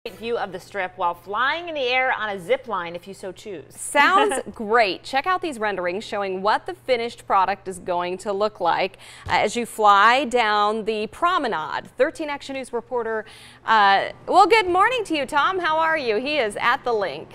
View of the Strip while flying in the air on a zip line if you so choose. Sounds great. Check out these renderings showing what the finished product is going to look like as you fly down the promenade. 13 Action News reporter, well, good morning to you, Tom. How are you? He is at the link.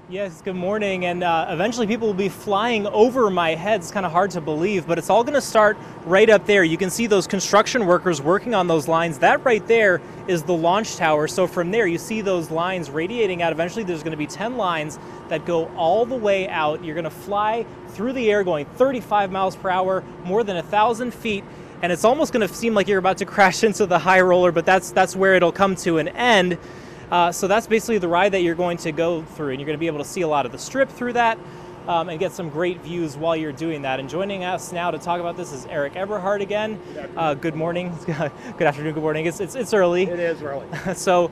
Yes, good morning, and eventually people will be flying over my head. It's kind of hard to believe, but it's all going to start right up there. You can see those construction workers working on those lines. That right there is the launch tower. So from there, you see those lines radiating out. Eventually, there's going to be 10 lines that go all the way out. You're going to fly through the air going 35 miles per hour, more than 1,000 feet, and it's almost going to seem like you're about to crash into the high roller, but that's where it'll come to an end. So that's basically the ride that you're going to go through, and you're going to be able to see a lot of the Strip through that and get some great views while you're doing that. And joining us now to talk about this is Eric Eberhard again. Good morning. Good afternoon. Good morning. It's early. It is early. So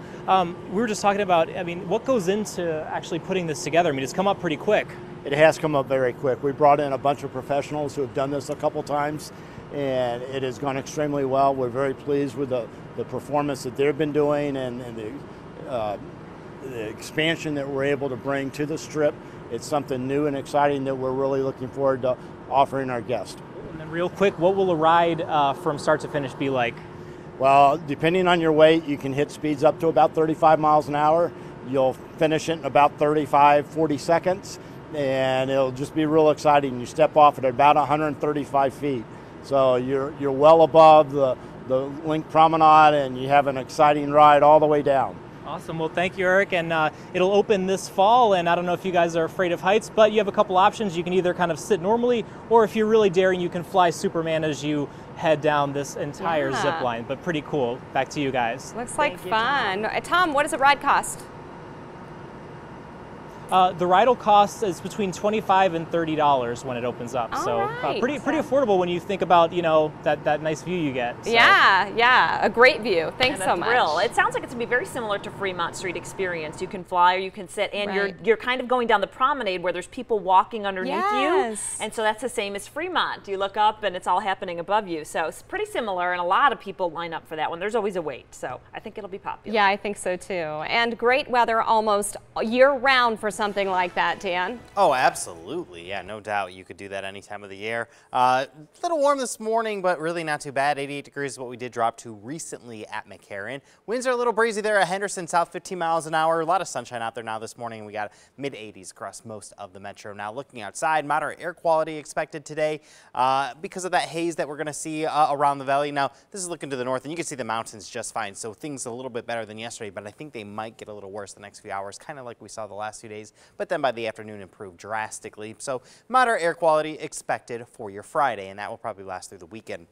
we were just talking about, what goes into actually putting this together? It's come up pretty quick. It has come up very quick. We brought in a bunch of professionals who have done this a couple times, and it has gone extremely well. We're very pleased with the performance that they've been doing and the expansion that we're able to bring to the Strip. It's something new and exciting that we're really looking forward to offering our guests. And then real quick, what will a ride from start to finish be like? Well, depending on your weight, you can hit speeds up to about 35 miles an hour. You'll finish it in about 40 seconds, and it'll just be real exciting. You step off at about 135 feet. So you're well above the Link Promenade, and you have an exciting ride all the way down. Awesome. Well, thank you, Eric. And it'll open this fall. And I don't know if you guys are afraid of heights, but you have a couple options. You can either kind of sit normally, or if you're really daring, you can fly Superman as you head down this entire zip line. But pretty cool. Back to you guys. Looks like fun. Tom, what does a ride cost? The ride will cost is between $25 and $30 when it opens up. Pretty affordable when you think about that nice view you get. So. Yeah, a great view. Thanks so much. It sounds like it's gonna be very similar to Fremont Street experience. You can fly or you can sit, and you're kind of going down the promenade where there's people walking underneath you, and so that's the same as Fremont. You look up and it's all happening above you. So it's pretty similar, and a lot of people line up for that one. There's always a wait, so I think it'll be popular. Yeah, I think so too. And great weather almost year-round for something like that, Dan. Oh, absolutely. Yeah, no doubt. You could do that any time of the year. A little warm this morning, but really not too bad. 88 degrees is what we did drop to recently at McCarran. Winds are a little breezy there at Henderson, south 15 miles an hour. A lot of sunshine out there now this morning. We got mid-80s across most of the metro. Now looking outside, moderate air quality expected today because of that haze that we're going to see around the valley. Now, this is looking to the north, and you can see the mountains just fine. So things a little bit better than yesterday, but I think they might get a little worse the next few hours, kind of like we saw the last few days. But then by the afternoon improve drastically. So moderate air quality expected for your Friday, and that will probably last through the weekend.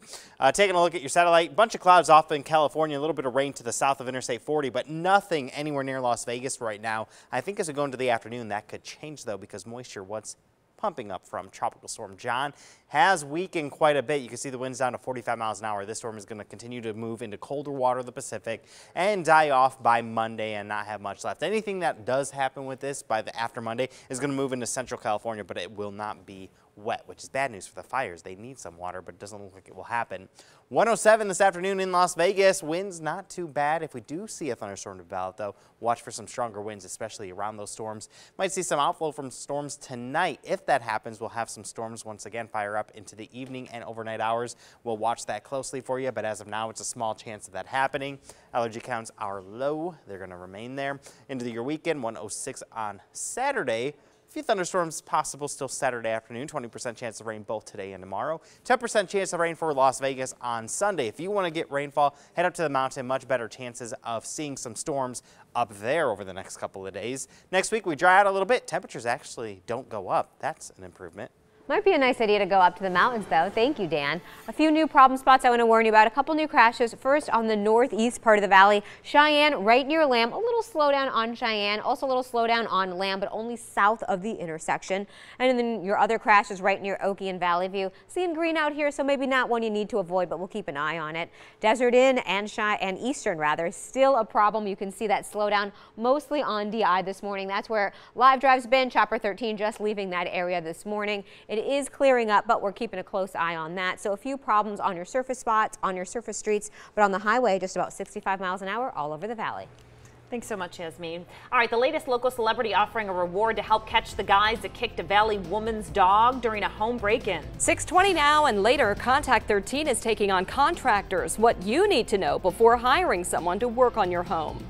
Taking a look at your satellite, bunch of clouds off in California, a little bit of rain to the south of Interstate 40, but nothing anywhere near Las Vegas right now. I think as we go into the afternoon, that could change though, because moisture, what's pumping up from Tropical Storm John, has weakened quite a bit. You can see the winds down to 45 miles an hour. This storm is going to continue to move into colder water of the Pacific and die off by Monday and not have much left. Anything that does happen with this by the after Monday is going to move into central California, but it will not be wet, which is bad news for the fires. They need some water, but it doesn't look like it will happen. 107 this afternoon in Las Vegas. Winds not too bad. If we do see a thunderstorm develop, though, watch for some stronger winds, especially around those storms. Might see some outflow from storms tonight. If that happens, we'll have some storms once again fire up into the evening and overnight hours. We'll watch that closely for you, but as of now, it's a small chance of that happening. Allergy counts are low. They're going to remain there. Into your weekend, 106 on Saturday. A few thunderstorms possible still Saturday afternoon, 20% chance of rain both today and tomorrow. 10% chance of rain for Las Vegas on Sunday. If you want to get rainfall, head up to the mountain. Much better chances of seeing some storms up there over the next couple of days. Next week, we dry out a little bit. Temperatures actually don't go up. That's an improvement. Might be a nice idea to go up to the mountains, though. Thank you, Dan. A few new problem spots I want to warn you about. A couple new crashes. First, on the northeast part of the valley, Cheyenne, right near Lamb. A little slowdown on Cheyenne. Also a little slowdown on Lamb, but only south of the intersection. And then your other crash is right near Oakey and Valley View. Seeing green out here, so maybe not one you need to avoid, but we'll keep an eye on it. Desert Inn and Eastern, rather, still a problem. You can see that slowdown mostly on DI this morning. That's where Live Drive's been. Chopper 13 just leaving that area this morning. It It is clearing up, but we're keeping a close eye on that. So a few problems on your surface spots, on your surface streets, but on the highway, just about 65 miles an hour all over the valley. Thanks so much, Yasmin. All right, the latest local celebrity offering a reward to help catch the guys that kicked a Valley woman's dog during a home break-in. 6:20 now, and later, Contact 13 is taking on contractors. What you need to know before hiring someone to work on your home.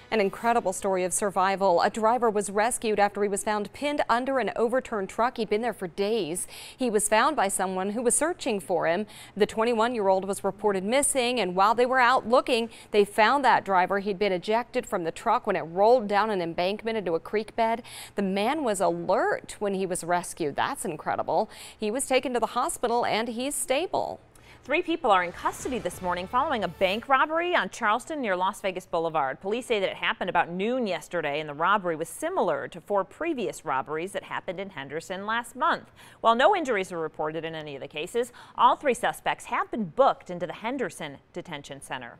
An incredible story of survival. A driver was rescued after he was found pinned under an overturned truck. He'd been there for days. He was found by someone who was searching for him. The 21-year-old was reported missing, and while they were out looking, they found that driver. He'd been ejected from the truck when it rolled down an embankment into a creek bed. The man was alert when he was rescued. That's incredible. He was taken to the hospital, and he's stable. 3 people are in custody this morning following a bank robbery on Charleston near Las Vegas Boulevard. Police say that it happened about noon yesterday, and the robbery was similar to 4 previous robberies that happened in Henderson last month. While no injuries were reported in any of the cases, all 3 suspects have been booked into the Henderson Detention Center.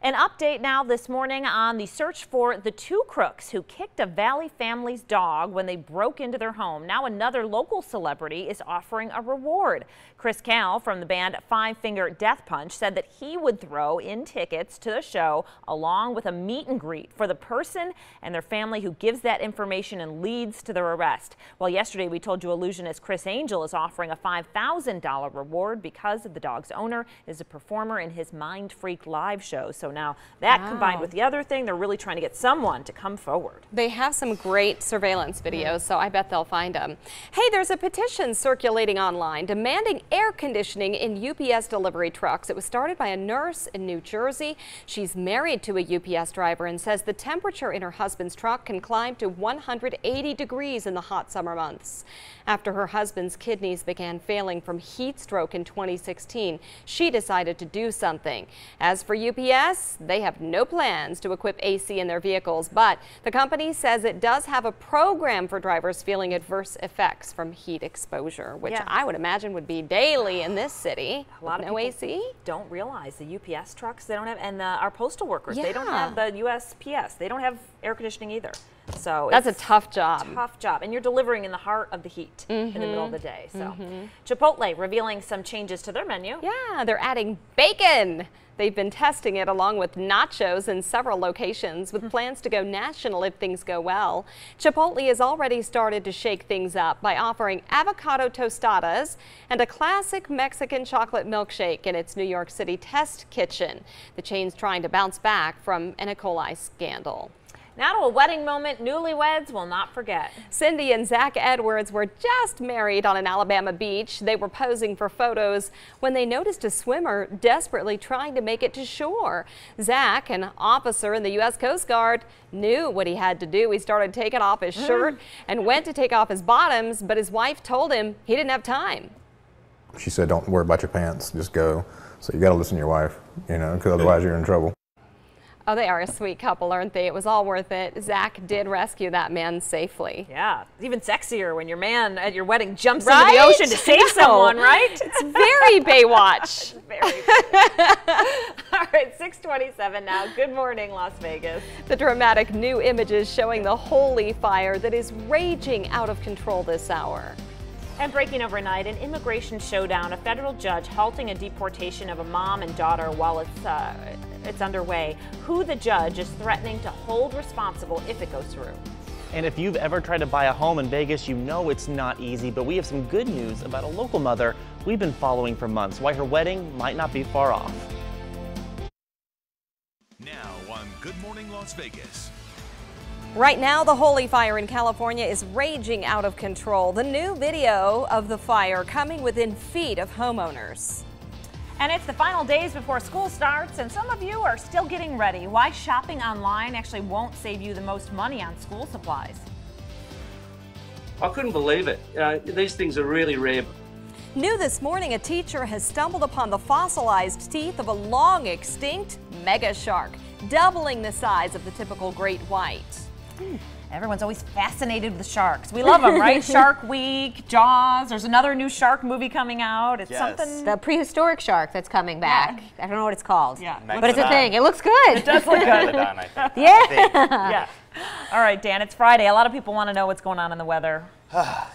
An update now this morning on the search for the 2 crooks who kicked a Valley family's dog when they broke into their home. Now another local celebrity is offering a reward. Chris Cal from the band Five Finger Death Punch said that he would throw in tickets to the show along with a meet and greet for the person and their family who gives that information and leads to their arrest. Well, yesterday we told you illusionist Chris Angel is offering a $5,000 reward because the dog's owner is a performer in his Mind Freak live show. So now that combined with the other thing, they're really trying to get someone to come forward. They have some great surveillance videos, so I bet they'll find them. Hey, there's a petition circulating online demanding air conditioning in UPS delivery trucks. It was started by a nurse in New Jersey. She's married to a UPS driver and says the temperature in her husband's truck can climb to 180 degrees in the hot summer months. After her husband's kidneys began failing from heat stroke in 2016, she decided to do something. As for UPS, they have no plans to equip AC in their vehicles, but the company says it does have a program for drivers feeling adverse effects from heat exposure, which I would imagine would be daily in this city. A lot of people AC. Don't realize the UPS trucks, they don't have, and our postal workers, they don't have the USPS. They don't have air conditioning either. So that's a tough job. Tough job. And you're delivering in the heart of the heat in the middle of the day. So Chipotle revealing some changes to their menu. Yeah, they're adding bacon. They've been testing it along with nachos in several locations with plans to go national if things go well. Chipotle has already started to shake things up by offering avocado tostadas and a classic Mexican chocolate milkshake in its New York City test kitchen. The chain's trying to bounce back from an E. coli scandal. Now to a wedding moment newlyweds will not forget. Cindy and Zach Edwards were just married on an Alabama beach. They were posing for photos when they noticed a swimmer desperately trying to make it to shore. Zach, an officer in the U.S. Coast Guard, knew what he had to do. He started taking off his shirt and went to take off his bottoms, but his wife told him he didn't have time. She said, "Don't worry about your pants, just go." So you got to listen to your wife, you know, because otherwise you're in trouble. Oh, they are a sweet couple, aren't they? It was all worth it. Zach did rescue that man safely. Yeah, it's even sexier when your man at your wedding jumps into the ocean to save someone, right? It's very Baywatch. Very All right, 6:27 now. Good morning, Las Vegas. The dramatic new images showing the holy fire that is raging out of control this hour. And breaking overnight, an immigration showdown. A federal judge halting a deportation of a mom and daughter while it's underway. Who the judge is threatening to hold responsible if it goes through. And if you've ever tried to buy a home in Vegas, you know it's not easy, but we have some good news about a local mother we've been following for months, why her wedding might not be far off. Now on Good Morning Las Vegas. Right now, the holy fire in California is raging out of control. The new video of the fire coming within feet of homeowners. And it's the final days before school starts, and some of you are still getting ready. Why shopping online actually won't save you the most money on school supplies. I couldn't believe it. These things are really rare. New this morning, a teacher has stumbled upon the fossilized teeth of a long extinct mega shark, doubling the size of the typical great white. Everyone's always fascinated with sharks. We love them, right? Shark Week, Jaws. There's another new shark movie coming out. It's something. The prehistoric shark that's coming back. I don't know what it's called. Yeah. But it's a thing. It looks good. It does look good. Yeah. All right, Dan, it's Friday. A lot of people want to know what's going on in the weather.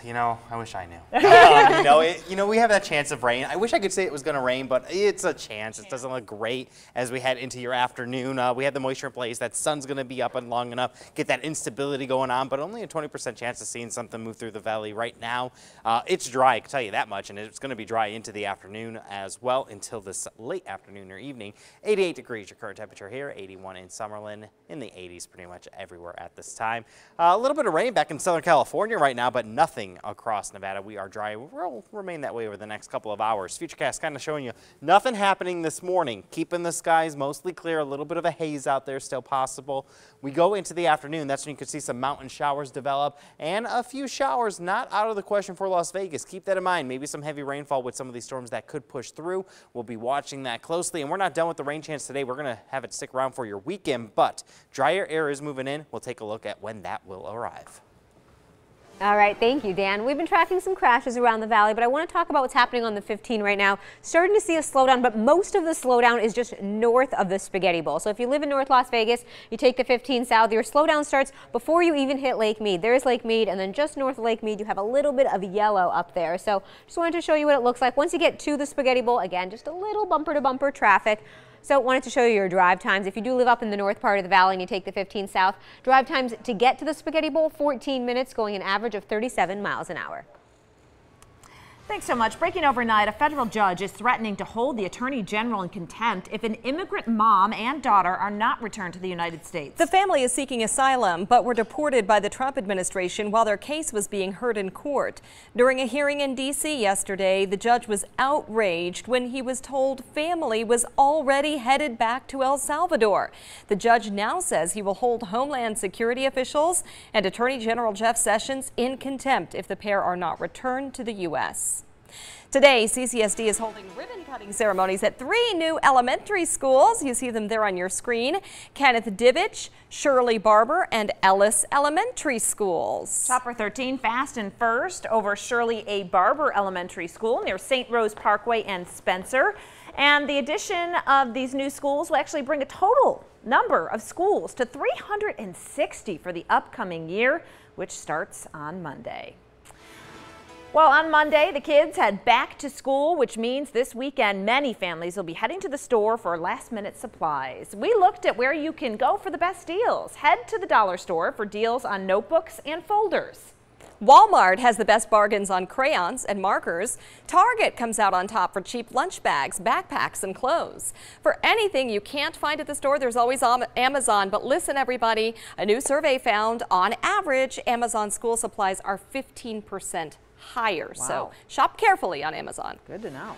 You know, I wish I knew. We have that chance of rain. I wish I could say it was going to rain, but it's a chance. It doesn't look great as we head into your afternoon. We have the moisture in place. That sun's going to be up and long enough, get that instability going on, but only a 20% chance of seeing something move through the valley right now. It's dry, I can tell you that much, and it's going to be dry into the afternoon as well until this late afternoon or evening. 88 degrees your current temperature here, 81 in Summerlin, in the 80s pretty much everywhere at this time. A little bit of rain back in Southern California right now, but nothing across Nevada. We are dry. We'll remain that way over the next couple of hours. Futurecast kind of showing you nothing happening this morning. Keeping the skies mostly clear. A little bit of a haze out there still possible. We go into the afternoon. That's when you could see some mountain showers develop and a few showers not out of the question for Las Vegas. Keep that in mind. Maybe some heavy rainfall with some of these storms that could push through. We'll be watching that closely, and we're not done with the rain chance today. We're going to have it stick around for your weekend, but drier air is moving in. We'll take a look at when that will arrive. All right, thank you, Dan. We've been tracking some crashes around the valley, but I want to talk about what's happening on the 15 right now. Starting to see a slowdown, but most of the slowdown is just north of the Spaghetti Bowl. So if you live in North Las Vegas, you take the 15 south, your slowdown starts before you even hit Lake Mead. There's Lake Mead, and then just north of Lake Mead, you have a little bit of yellow up there. So just wanted to show you what it looks like. Once you get to the Spaghetti Bowl, again, just a little bumper-to-bumper traffic. So wanted to show you your drive times. If you do live up in the north part of the valley and you take the 15 south, drive times to get to the Spaghetti Bowl, 14 minutes, going an average of 37 miles an hour. Thanks so much. Breaking overnight, a federal judge is threatening to hold the attorney general in contempt if an immigrant mom and daughter are not returned to the United States. The family is seeking asylum, but were deported by the Trump administration while their case was being heard in court. During a hearing in D.C. yesterday, the judge was outraged when he was told family was already headed back to El Salvador. The judge now says he will hold Homeland Security officials and Attorney General Jeff Sessions in contempt if the pair are not returned to the U.S. Today, CCSD is holding ribbon-cutting ceremonies at 3 new elementary schools. You see them there on your screen. Kenneth Dibbich, Shirley Barber, and Ellis Elementary Schools. Chopper 13 fast and first over Shirley A. Barber Elementary School near St. Rose Parkway and Spencer. And the addition of these new schools will actually bring a total number of schools to 360 for the upcoming year, which starts on Monday. Well, on Monday, the kids head back to school, which means this weekend many families will be heading to the store for last-minute supplies. We looked at where you can go for the best deals. Head to the dollar store for deals on notebooks and folders. Walmart has the best bargains on crayons and markers. Target comes out on top for cheap lunch bags, backpacks, and clothes. For anything you can't find at the store, there's always Amazon. But listen, everybody, a new survey found on average, Amazon school supplies are 15% higher. Wow. So shop carefully on Amazon. Good to know.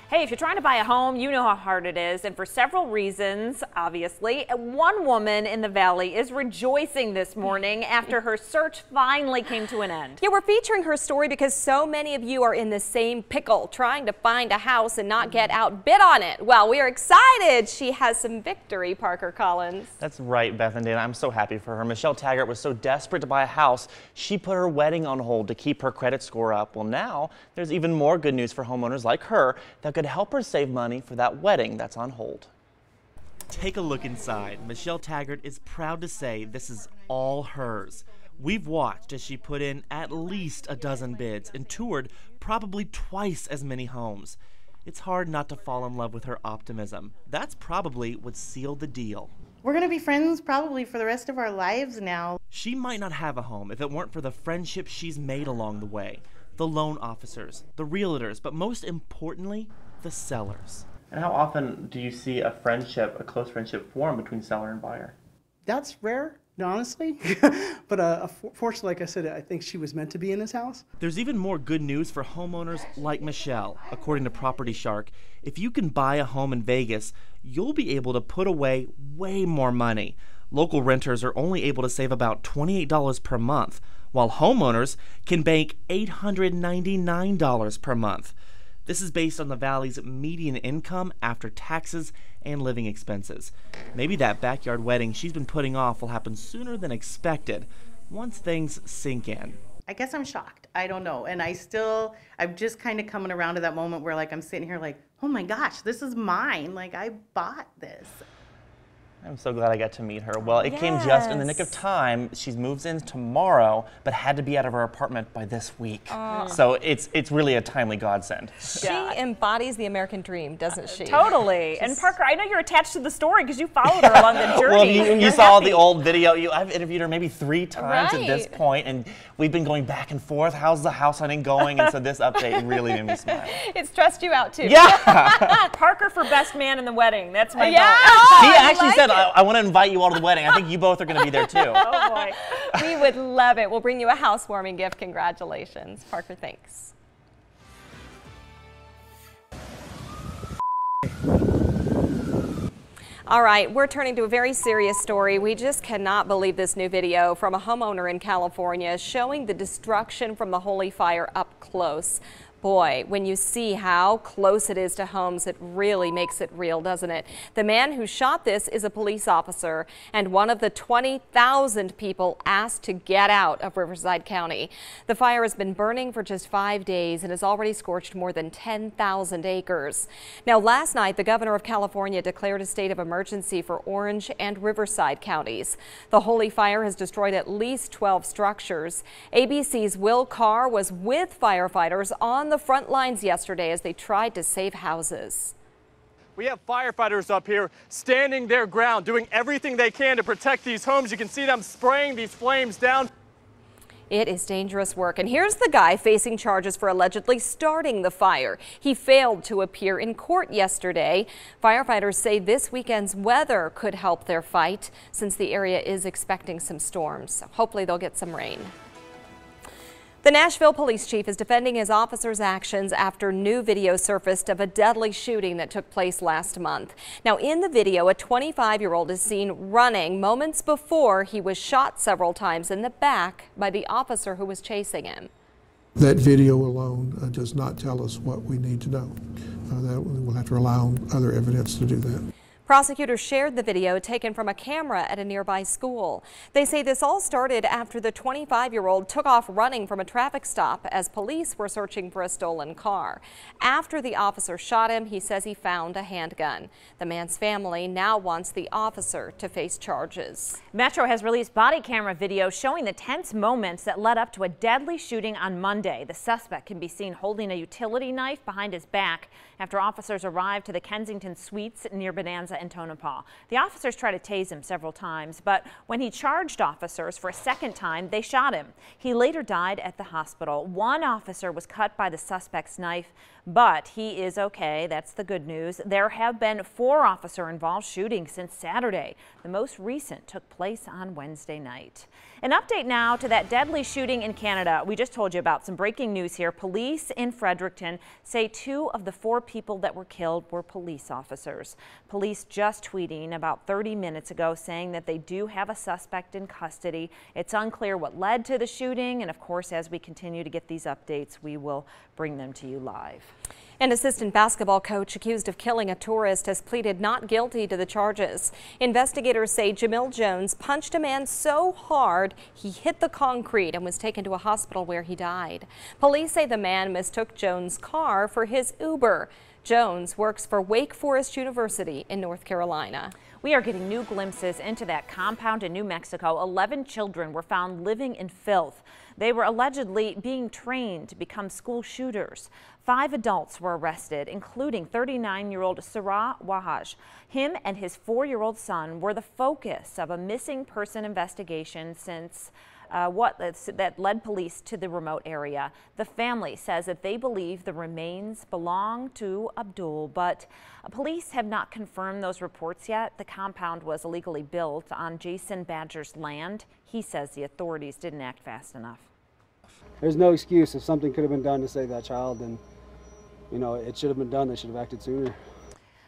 Hey, if you're trying to buy a home, you know how hard it is, and for several reasons, obviously. One woman in the valley is rejoicing this morning after her search finally came to an end. Yeah, we're featuring her story because so many of you are in the same pickle, trying to find a house and not get outbid on it. Well, we are excited. She has some victory, Parker Collins. That's right, Beth and Dan. I'm so happy for her. Michelle Taggart was so desperate to buy a house, she put her wedding on hold to keep her credit score up. Well, now there's even more good news for homeowners like her that could help her save money for that wedding that's on hold. Take a look inside. Michelle Taggart is proud to say this is all hers. We've watched as she put in at least a dozen bids and toured probably twice as many homes. It's hard not to fall in love with her optimism. That's probably what sealed the deal. We're going to be friends probably for the rest of our lives now. She might not have a home if it weren't for the friendships she's made along the way. The loan officers, the realtors, but most importantly, the sellers. And how often do you see a close friendship form between seller and buyer? That's rare, honestly. But fortunately, like I said, I think she was meant to be in this house. There's even more good news for homeowners like Michelle. According to Property Shark, if you can buy a home in Vegas, you'll be able to put away way more money. Local renters are only able to save about $28 per month, while homeowners can bank $899 per month. This is based on the Valley's median income after taxes and living expenses. Maybe that backyard wedding she's been putting off will happen sooner than expected once things sink in. I guess I'm shocked. I don't know. And I'm just kind of coming around to that moment where like I'm sitting here like, oh my gosh, this is mine. Like I bought this. I'm so glad I got to meet her. Well, it came just in the nick of time. She moves in tomorrow, but had to be out of her apartment by this week. So it's really a timely godsend. She embodies the American dream, doesn't she? Totally. And Parker, I know you're attached to the story because you followed her along the journey. Well, you saw the old video. I've interviewed her maybe 3 times at this point, and we've been going back and forth. How's the house hunting going? And so this update really made me smile. It stressed you out too. Yeah. Parker for best man in the wedding. That's my He actually said, I want to invite you all to the wedding. I think you both are going to be there too. Oh boy. We would love it. We'll bring you a housewarming gift. Congratulations. Parker, thanks. All right, we're turning to a very serious story. We just cannot believe this new video from a homeowner in California showing the destruction from the holy fire up close. Boy, when you see how close it is to homes, it really makes it real, doesn't it? The man who shot this is a police officer and one of the 20,000 people asked to get out of Riverside County. The fire has been burning for just 5 days and has already scorched more than 10,000 acres. Now, last night, the governor of California declared a state of emergency for Orange and Riverside counties. The holy fire has destroyed at least 12 structures. ABC's Will Carr was with firefighters on the front lines yesterday as they tried to save houses. We have firefighters up here standing their ground, doing everything they can to protect these homes. You can see them spraying these flames down. It is dangerous work. And here's the guy facing charges for allegedly starting the fire. He failed to appear in court yesterday. Firefighters say this weekend's weather could help their fight since the area is expecting some storms. So hopefully they'll get some rain. The Nashville police chief is defending his officers' actions after new video surfaced of a deadly shooting that took place last month. Now, in the video, a 25-year-old is seen running moments before he was shot several times in the back by the officer who was chasing him. That video alone does not tell us what we need to know. We'll have to rely on other evidence to do that. Prosecutors shared the video taken from a camera at a nearby school. They say this all started after the 25-year-old took off running from a traffic stop as police were searching for a stolen car. After the officer shot him, he says he found a handgun. The man's family now wants the officer to face charges. Metro has released body camera video showing the tense moments that led up to a deadly shooting on Monday. The suspect can be seen holding a utility knife behind his back after officers arrived to the Kensington Suites near Bonanza and Tonopah. The officers tried to tase him several times, but when he charged officers for a second time, they shot him. He later died at the hospital. One officer was cut by the suspect's knife, but he is okay. That's the good news. There have been 4 officer-involved shootings since Saturday. The most recent took place on Wednesday night. An update now to that deadly shooting in Canada. We just told you about some breaking news here. Police in Fredericton say 2 of the 4 people that were killed were police officers. Police just tweeting about 30 minutes ago saying that they do have a suspect in custody. It's unclear what led to the shooting, and of course, as we continue to get these updates, we will bring them to you live. An assistant basketball coach accused of killing a tourist has pleaded not guilty to the charges. Investigators say Jamil Jones punched a man so hard he hit the concrete and was taken to a hospital where he died. Police say the man mistook Jones' car for his Uber. Jones works for Wake Forest University in North Carolina. We are getting new glimpses into that compound in New Mexico. 11 children were found living in filth. They were allegedly being trained to become school shooters. 5 adults were arrested, including 39-year-old Sarah Wahaj. Him and his 4-year-old son were the focus of a missing person investigation since that led police to the remote area. The family says that they believe the remains belong to Abdul, but police have not confirmed those reports yet. The compound was illegally built on Jason Badger's land. He says the authorities didn't act fast enough. There's no excuse. If something could have been done to save that child, then, you know, it should have been done. They should have acted sooner.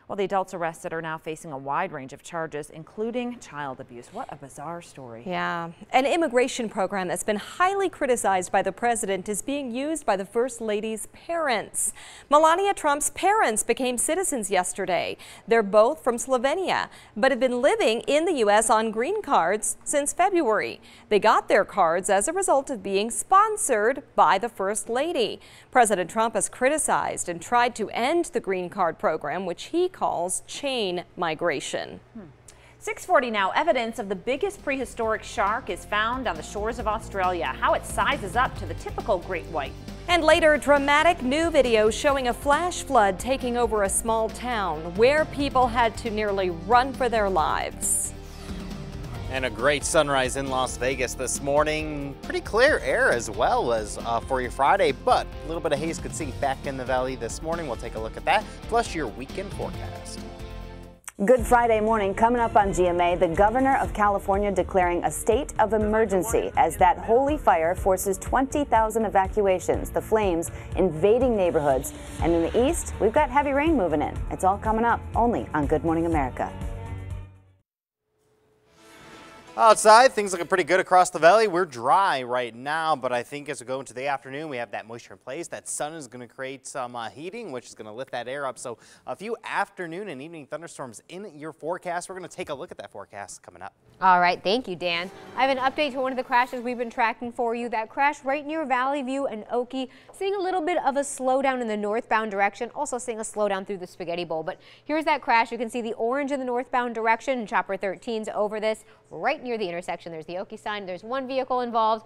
Well, the adults arrested are now facing a wide range of charges, including child abuse. What a bizarre story. Yeah. An immigration program that's been highly criticized by the president is being used by the First Lady's parents. Melania Trump's parents became citizens yesterday. They're both from Slovenia, but have been living in the U.S. on green cards since February. They got their cards as a result of being sponsored by the First Lady. President Trump has criticized and tried to end the green card program, which he calls chain migration. 6:40 now. Evidence of the biggest prehistoric shark is found on the shores of Australia. How it sizes up to the typical great white. And later, dramatic new video showing a flash flood taking over a small town where people had to nearly run for their lives. And a great sunrise in Las Vegas this morning. Pretty clear air as well as for your Friday, but a little bit of haze could sink back in the valley this morning. We'll take a look at that, plus your weekend forecast. Good Friday morning. Coming up on GMA, the governor of California declaring a state of emergency as that holy fire forces 20,000 evacuations, the flames invading neighborhoods. And in the east, we've got heavy rain moving in. It's all coming up only on Good Morning America. Outside, things looking pretty good across the valley. We're dry right now, but I think as we go into the afternoon, we have that moisture in place. That sun is going to create some heating, which is going to lift that air up. So a few afternoon and evening thunderstorms in your forecast. We're going to take a look at that forecast coming up. All right, thank you, Dan. I have an update to one of the crashes we've been tracking for you. That crash right near Valley View and Oakey, seeing a little bit of a slowdown in the northbound direction, also seeing a slowdown through the Spaghetti Bowl. But here's that crash. You can see the orange in the northbound direction, and Chopper 13's over this right near the intersection. There's the Oakey sign. There's one vehicle involved.